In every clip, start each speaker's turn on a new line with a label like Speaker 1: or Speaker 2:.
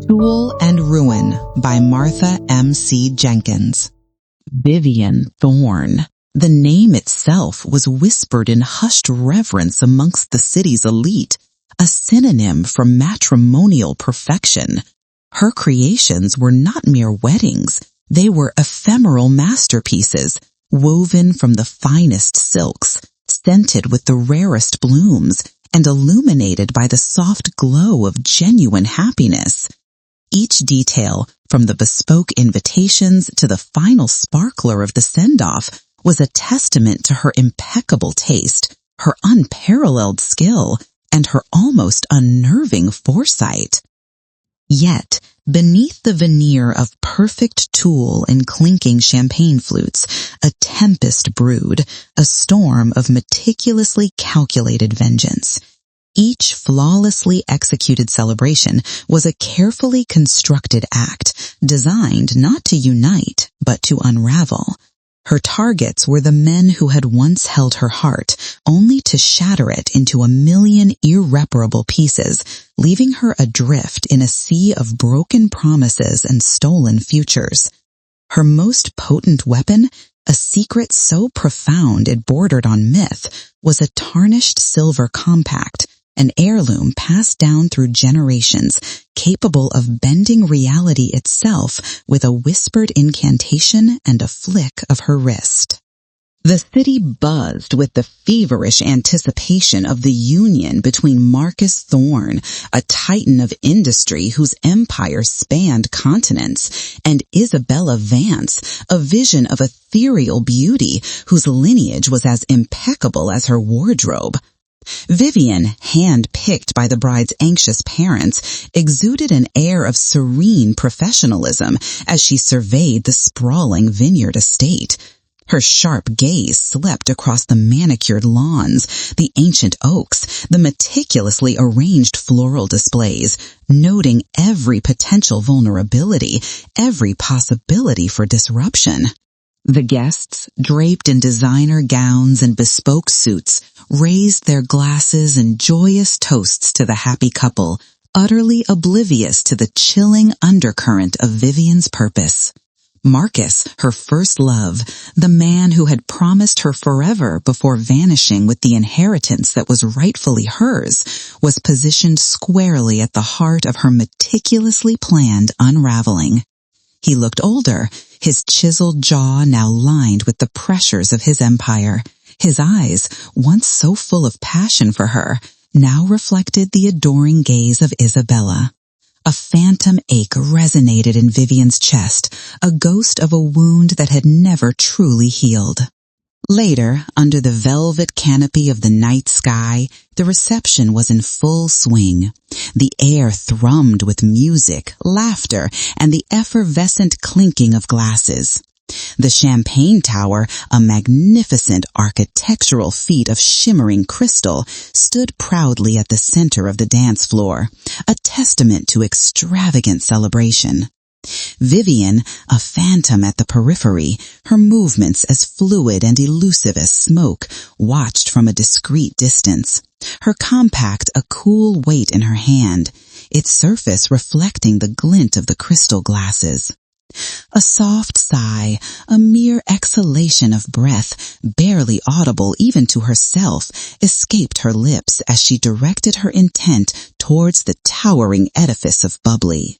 Speaker 1: Tulle and Ruin by Martha M.C. Jenkins. Vivienne Thorne. The name itself was whispered in hushed reverence amongst the city's elite, a synonym for matrimonial perfection. Her creations were not mere weddings. They were ephemeral masterpieces, woven from the finest silks, scented with the rarest blooms, and illuminated by the soft glow of genuine happiness. Each detail, from the bespoke invitations to the final sparkler of the send-off, was a testament to her impeccable taste, her unparalleled skill, and her almost unnerving foresight. Yet, beneath the veneer of perfect tulle and clinking champagne flutes, a tempest brewed, a storm of meticulously calculated vengeance. Each flawlessly executed celebration was a carefully constructed act, designed not to unite, but to unravel. Her targets were the men who had once held her heart, only to shatter it into a million irreparable pieces, leaving her adrift in a sea of broken promises and stolen futures. Her most potent weapon, a secret so profound it bordered on myth, was a tarnished silver compact, an heirloom passed down through generations, capable of bending reality itself with a whispered incantation and a flick of her wrist. The city buzzed with the feverish anticipation of the union between Marcus Thorne, a titan of industry whose empire spanned continents, and Isabella Vance, a vision of ethereal beauty whose lineage was as impeccable as her wardrobe. Vivienne, hand-picked by the bride's anxious parents, exuded an air of serene professionalism as she surveyed the sprawling vineyard estate. Her sharp gaze swept across the manicured lawns, the ancient oaks, the meticulously arranged floral displays, noting every potential vulnerability, every possibility for disruption. The guests, draped in designer gowns and bespoke suits, raised their glasses in joyous toasts to the happy couple, utterly oblivious to the chilling undercurrent of Vivienne's purpose. Marcus, her first love, the man who had promised her forever before vanishing with the inheritance that was rightfully hers, was positioned squarely at the heart of her meticulously planned unraveling. He looked older, his chiseled jaw now lined with the pressures of his empire. His eyes, once so full of passion for her, now reflected the adoring gaze of Isabella. A phantom ache resonated in Vivienne's chest, a ghost of a wound that had never truly healed. Later, under the velvet canopy of the night sky, the reception was in full swing. The air thrummed with music, laughter, and the effervescent clinking of glasses. The champagne tower, a magnificent architectural feat of shimmering crystal, stood proudly at the center of the dance floor, a testament to extravagant celebration. Vivienne, a phantom at the periphery, her movements as fluid and elusive as smoke, watched from a discreet distance, her compact a cool weight in her hand, its surface reflecting the glint of the crystal glasses. A soft sigh, a mere exhalation of breath, barely audible even to herself, escaped her lips as she directed her intent towards the towering edifice of bubbly.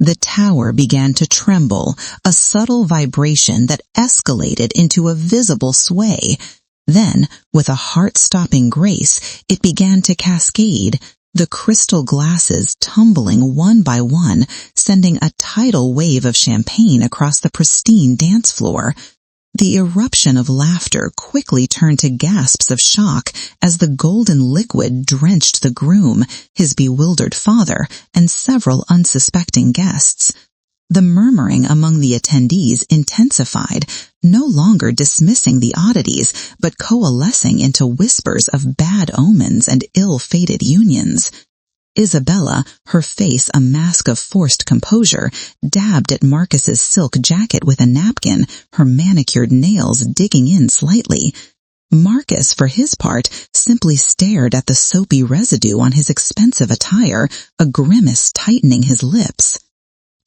Speaker 1: The tower began to tremble, a subtle vibration that escalated into a visible sway. Then, with a heart-stopping grace, it began to cascade, the crystal glasses tumbling one by one, sending a tidal wave of champagne across the pristine dance floor. The eruption of laughter quickly turned to gasps of shock as the golden liquid drenched the groom, his bewildered father, and several unsuspecting guests. The murmuring among the attendees intensified, no longer dismissing the oddities, but coalescing into whispers of bad omens and ill-fated unions. Isabella, her face a mask of forced composure, dabbed at Marcus's silk jacket with a napkin, her manicured nails digging in slightly. Marcus, for his part, simply stared at the soapy residue on his expensive attire, a grimace tightening his lips.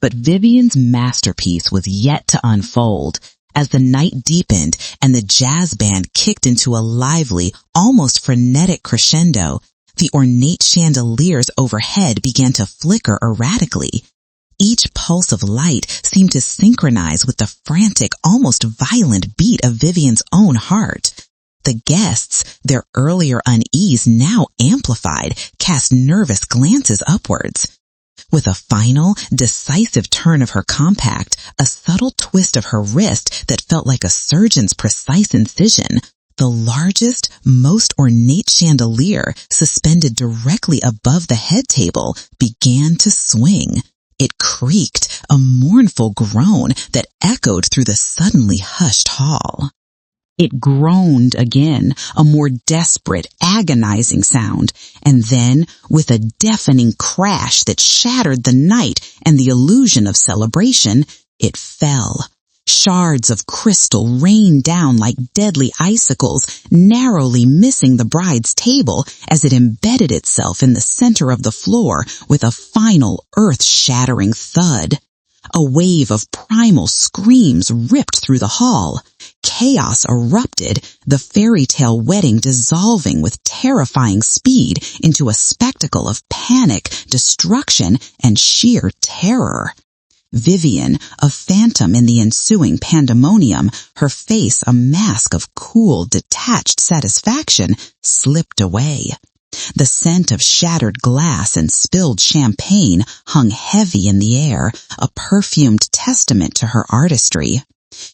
Speaker 1: But Vivienne's masterpiece was yet to unfold. As the night deepened and the jazz band kicked into a lively, almost frenetic crescendo, the ornate chandeliers overhead began to flicker erratically. Each pulse of light seemed to synchronize with the frantic, almost violent beat of Vivienne's own heart. The guests, their earlier unease now amplified, cast nervous glances upwards. With a final, decisive turn of her compact, a subtle twist of her wrist that felt like a surgeon's precise incision, the largest, most ornate chandelier, suspended directly above the head table, began to swing. It creaked, a mournful groan that echoed through the suddenly hushed hall. It groaned again, a more desperate, agonizing sound, and then, with a deafening crash that shattered the night and the illusion of celebration, it fell. Shards of crystal rained down like deadly icicles, narrowly missing the bride's table as it embedded itself in the center of the floor with a final earth-shattering thud. A wave of primal screams ripped through the hall. Chaos erupted, the fairy tale wedding dissolving with terrifying speed into a spectacle of panic, destruction, and sheer terror. Vivienne, a phantom in the ensuing pandemonium, her face a mask of cool, detached satisfaction, slipped away. The scent of shattered glass and spilled champagne hung heavy in the air, a perfumed testament to her artistry.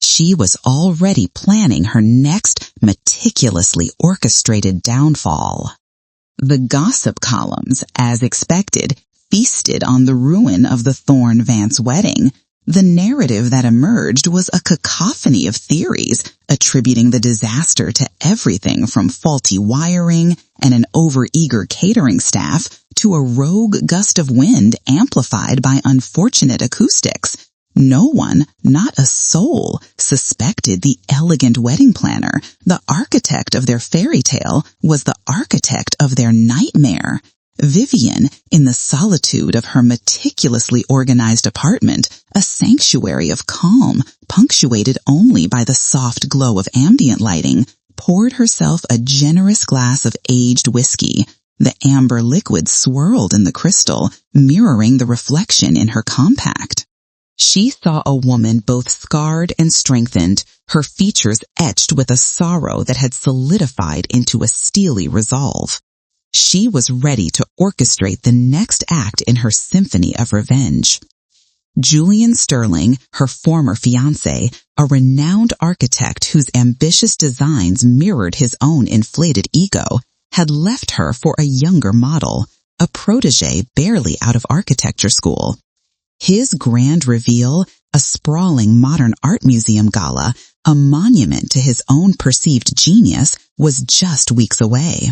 Speaker 1: She was already planning her next meticulously orchestrated downfall. The gossip columns, as expected, feasted on the ruin of the Thorne-Vance wedding. The narrative that emerged was a cacophony of theories, attributing the disaster to everything from faulty wiring and an overeager catering staff to a rogue gust of wind amplified by unfortunate acoustics. No one, not a soul, suspected the elegant wedding planner, the architect of their fairy tale, was the architect of their nightmare. Vivienne, in the solitude of her meticulously organized apartment, a sanctuary of calm, punctuated only by the soft glow of ambient lighting, poured herself a generous glass of aged whiskey. The amber liquid swirled in the crystal, mirroring the reflection in her compact. She saw a woman both scarred and strengthened, her features etched with a sorrow that had solidified into a steely resolve. She was ready to orchestrate the next act in her symphony of revenge. Julian Sterling, her former fiancé, a renowned architect whose ambitious designs mirrored his own inflated ego, had left her for a younger model, a protégé barely out of architecture school. His grand reveal, a sprawling modern art museum gala, a monument to his own perceived genius, was just weeks away.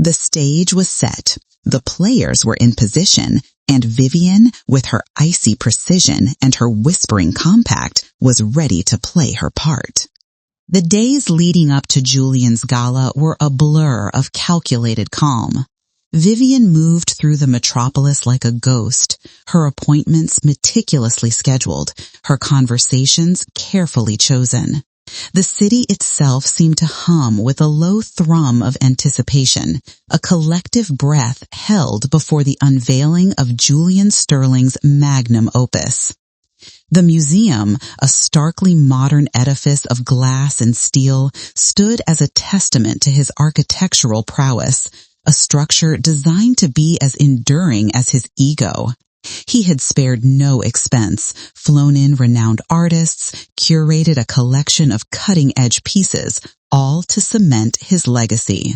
Speaker 1: The stage was set, the players were in position, and Vivienne, with her icy precision and her whispering compact, was ready to play her part. The days leading up to Julian's gala were a blur of calculated calm. Vivienne moved through the metropolis like a ghost, her appointments meticulously scheduled, her conversations carefully chosen. The city itself seemed to hum with a low thrum of anticipation, a collective breath held before the unveiling of Julian Sterling's magnum opus. The museum, a starkly modern edifice of glass and steel, stood as a testament to his architectural prowess, a structure designed to be as enduring as his ego. He had spared no expense, flown in renowned artists, curated a collection of cutting-edge pieces, all to cement his legacy.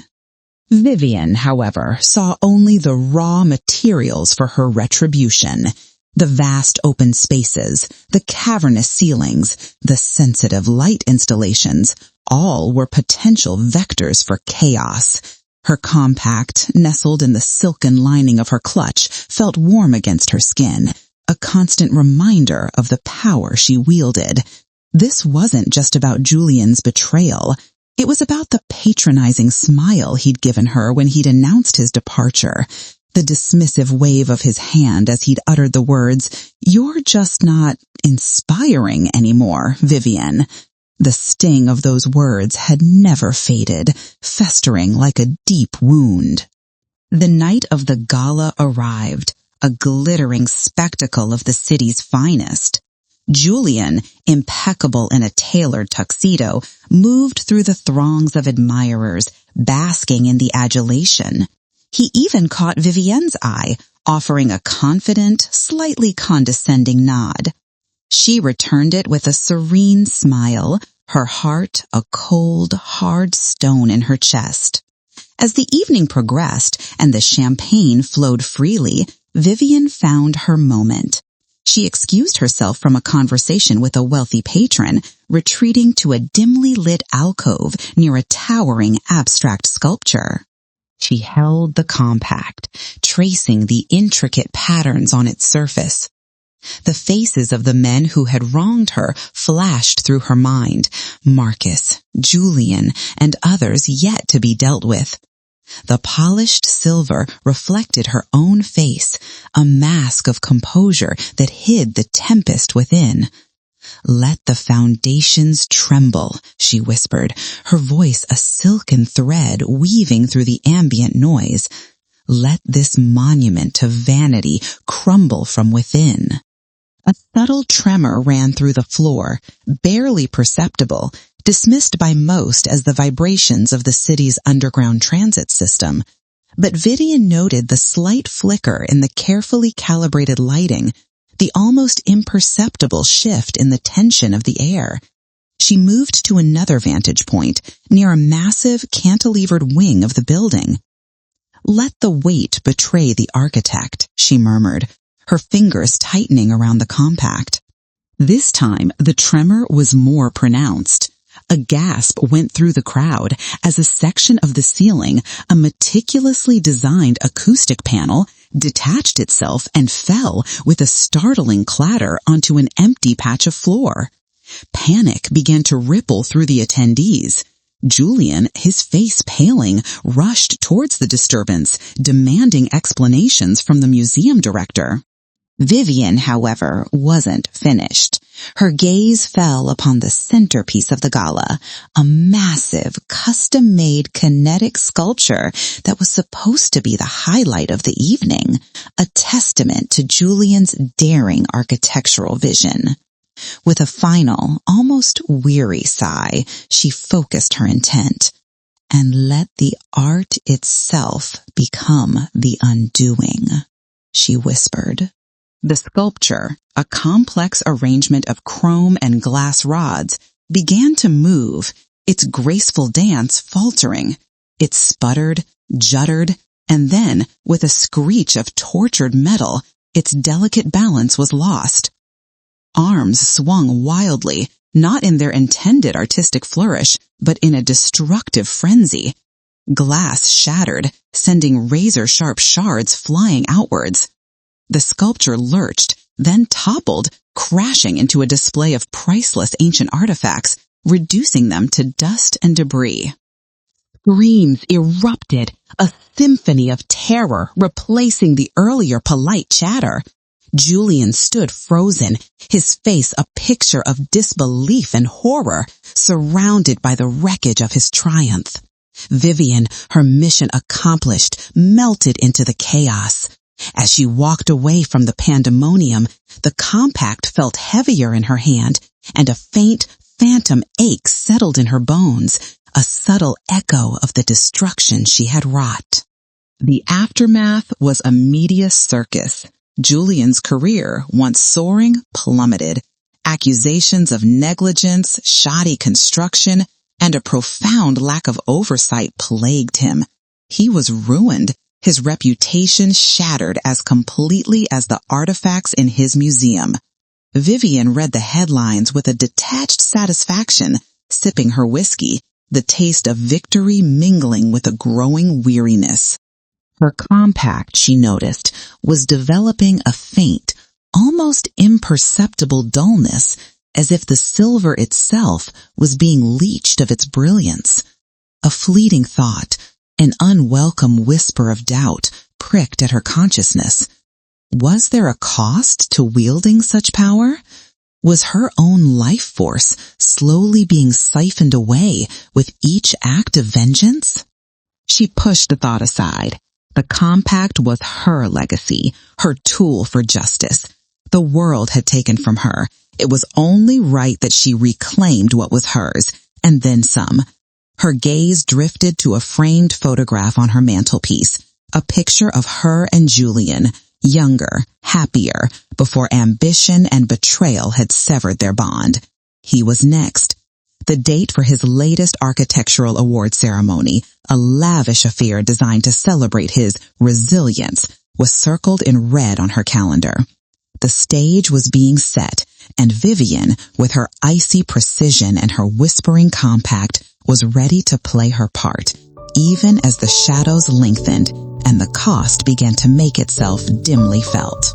Speaker 1: Vivienne, however, saw only the raw materials for her retribution. The vast open spaces, the cavernous ceilings, the sensitive light installations, all were potential vectors for chaos. Her compact, nestled in the silken lining of her clutch, felt warm against her skin, a constant reminder of the power she wielded. This wasn't just about Julian's betrayal. It was about the patronizing smile he'd given her when he'd announced his departure, the dismissive wave of his hand as he'd uttered the words, "You're just not inspiring anymore, Vivienne." The sting of those words had never faded, festering like a deep wound. The night of the gala arrived, a glittering spectacle of the city's finest. Julian, impeccable in a tailored tuxedo, moved through the throngs of admirers, basking in the adulation. He even caught Vivienne's eye, offering a confident, slightly condescending nod. She returned it with a serene smile, her heart a cold, hard stone in her chest. As the evening progressed and the champagne flowed freely, Vivienne found her moment. She excused herself from a conversation with a wealthy patron, retreating to a dimly lit alcove near a towering abstract sculpture. She held the compact, tracing the intricate patterns on its surface. The faces of the men who had wronged her flashed through her mind, Marcus, Julian, and others yet to be dealt with. The polished silver reflected her own face, a mask of composure that hid the tempest within. "Let the foundations tremble," she whispered, her voice a silken thread weaving through the ambient noise. "Let this monument to vanity crumble from within." A subtle tremor ran through the floor, barely perceptible, dismissed by most as the vibrations of the city's underground transit system. But Vivienne noted the slight flicker in the carefully calibrated lighting, the almost imperceptible shift in the tension of the air. She moved to another vantage point, near a massive cantilevered wing of the building. "Let the weight betray the architect," she murmured, her fingers tightening around the compact. This time, the tremor was more pronounced. A gasp went through the crowd as a section of the ceiling, a meticulously designed acoustic panel, detached itself and fell with a startling clatter onto an empty patch of floor. Panic began to ripple through the attendees. Julian, his face paling, rushed towards the disturbance, demanding explanations from the museum director. Vivienne, however, wasn't finished. Her gaze fell upon the centerpiece of the gala, a massive, custom-made kinetic sculpture that was supposed to be the highlight of the evening, a testament to Julian's daring architectural vision. With a final, almost weary sigh, she focused her intent. "And let the art itself become the undoing," she whispered. The sculpture, a complex arrangement of chrome and glass rods, began to move, its graceful dance faltering. It sputtered, juddered, and then, with a screech of tortured metal, its delicate balance was lost. Arms swung wildly, not in their intended artistic flourish, but in a destructive frenzy. Glass shattered, sending razor-sharp shards flying outwards. The sculpture lurched, then toppled, crashing into a display of priceless ancient artifacts, reducing them to dust and debris. Screams erupted, a symphony of terror replacing the earlier polite chatter. Julian stood frozen, his face a picture of disbelief and horror, surrounded by the wreckage of his triumph. Vivienne, her mission accomplished, melted into the chaos. As she walked away from the pandemonium, the compact felt heavier in her hand, and a faint, phantom ache settled in her bones, a subtle echo of the destruction she had wrought. The aftermath was a medias circus. Julian's career, once soaring, plummeted. Accusations of negligence, shoddy construction, and a profound lack of oversight plagued him. He was ruined, his reputation shattered as completely as the artifacts in his museum. Vivienne read the headlines with a detached satisfaction, sipping her whiskey, the taste of victory mingling with a growing weariness. Her compact, she noticed, was developing a faint, almost imperceptible dullness, as if the silver itself was being leached of its brilliance. A fleeting thought, an unwelcome whisper of doubt, pricked at her consciousness. Was there a cost to wielding such power? Was her own life force slowly being siphoned away with each act of vengeance? She pushed the thought aside. The compact was her legacy, her tool for justice. The world had taken from her. It was only right that she reclaimed what was hers, and then some. Her gaze drifted to a framed photograph on her mantelpiece, a picture of her and Julian, younger, happier, before ambition and betrayal had severed their bond. He was next. The date for his latest architectural award ceremony, a lavish affair designed to celebrate his resilience, was circled in red on her calendar. The stage was being set, and Vivienne, with her icy precision and her whispering compact, was ready to play her part, even as the shadows lengthened and the cost began to make itself dimly felt.